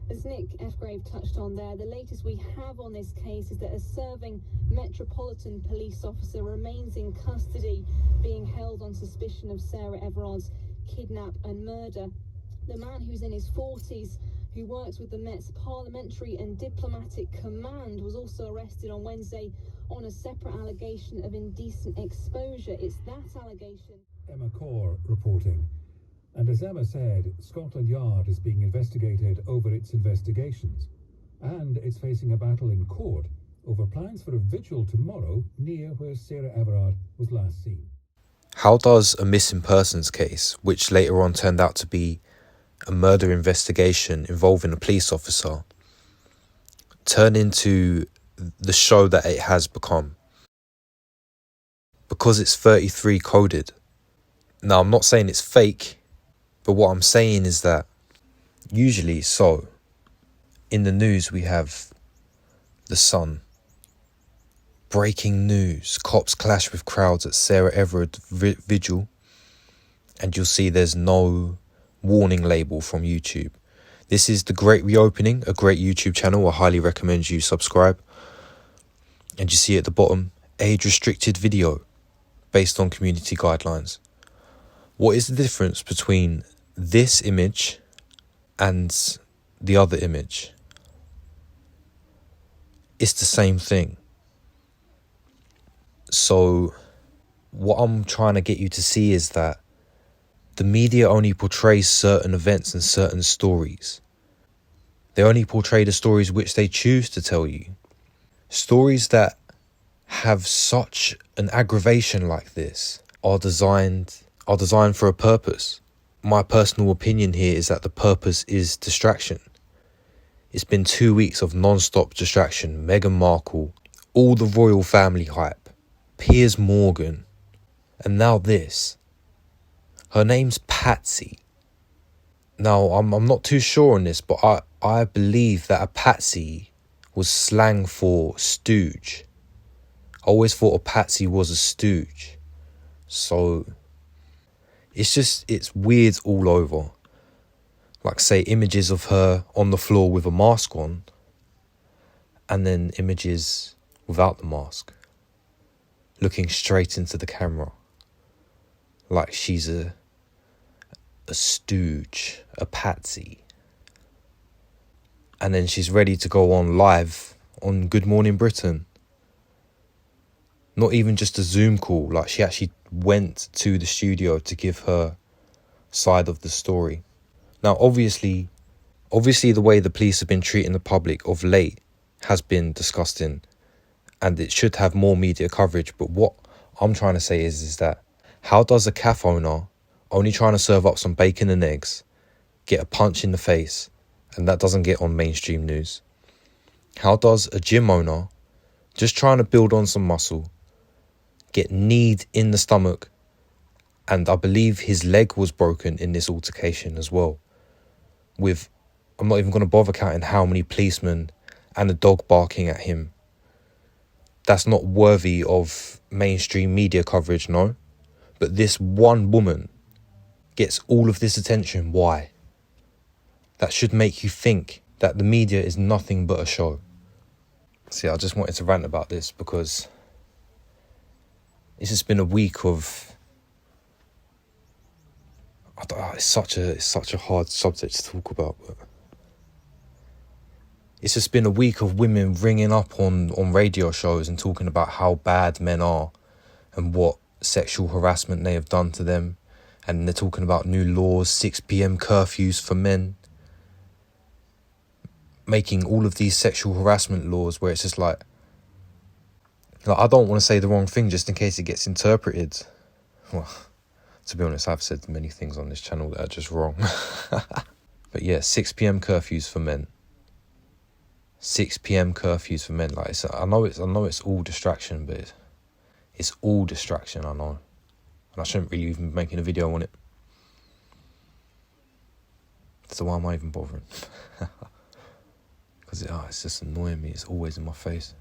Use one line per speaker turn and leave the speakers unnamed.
As Nick F. touched on there, the latest we have on this case is that a serving Metropolitan Police officer remains in custody, being held on suspicion of Sarah Everard's kidnap and murder. The man, who's in his 40s, who works with the Met's Parliamentary and Diplomatic Command, was also arrested on Wednesday on a separate allegation of indecent exposure. It's that allegation.
Emma Corr reporting. And as Emma said, Scotland Yard is being investigated over its investigations. And it's facing a battle in court over plans for a vigil tomorrow near where Sarah Everard was last seen.
How does a missing persons case, which later on turned out to be a murder investigation involving a police officer, turn into the show that it has become? Because it's 33 coded. Now, I'm not saying it's fake, but what I'm saying is that usually, so in the news we have The Sun, breaking news, cops clash with crowds at Sarah Everard vigil, and you'll see there's no warning label from YouTube. This is The Great Reopening, a great YouTube channel. I highly recommend you subscribe. And you see at the bottom, age restricted video based on community guidelines. What is the difference between this image and the other image? It's the same thing. So what I'm trying to get you to see is that the media only portrays certain events and certain stories. They only portray the stories which they choose to tell you. Stories that have such an aggravation like this are designed for a purpose. My personal opinion here is that the purpose is distraction. It's been 2 weeks of non-stop distraction. Meghan Markle, all the royal family hype, Piers Morgan, and now this. Her name's Patsy. Now, I'm not too sure on this, but I believe that a patsy was slang for stooge. I always thought a patsy was a stooge. So it's weird all over. Like, say, images of her on the floor with a mask on, and then images without the mask, looking straight into the camera, like she's a stooge, a patsy. And then she's ready to go on live on Good Morning Britain. Not even just a Zoom call, like she actually went to the studio to give her side of the story. Now, obviously the way the police have been treating the public of late has been disgusting, and it should have more media coverage. But what I'm trying to say is that how does a cafe owner, only trying to serve up some bacon and eggs, get a punch in the face, and that doesn't get on mainstream news? How does a gym owner, just trying to build on some muscle, get kneed in the stomach, and I believe his leg was broken in this altercation as well, with, I'm not even going to bother counting how many policemen and a dog barking at him. That's not worthy of mainstream media coverage, no? But this one woman gets all of this attention. Why? That should make you think that the media is nothing but a show. See, I just wanted to rant about this because it's just been a week of, it's such a hard subject to talk about, but it's just been a week of women ringing up on radio shows and talking about how bad men are and what sexual harassment they have done to them. And they're talking about new laws, 6 p.m. curfews for men, making all of these sexual harassment laws where it's just like I don't want to say the wrong thing just in case it gets interpreted. Well, to be honest, I've said many things on this channel that are just wrong. But yeah, 6 p.m. curfews for men. 6 p.m. curfews for men. Like, I know it's all distraction, but it's all distraction, I know. And I shouldn't really even be making a video on it. So why am I even bothering? Because it's just annoying me. It's always in my face.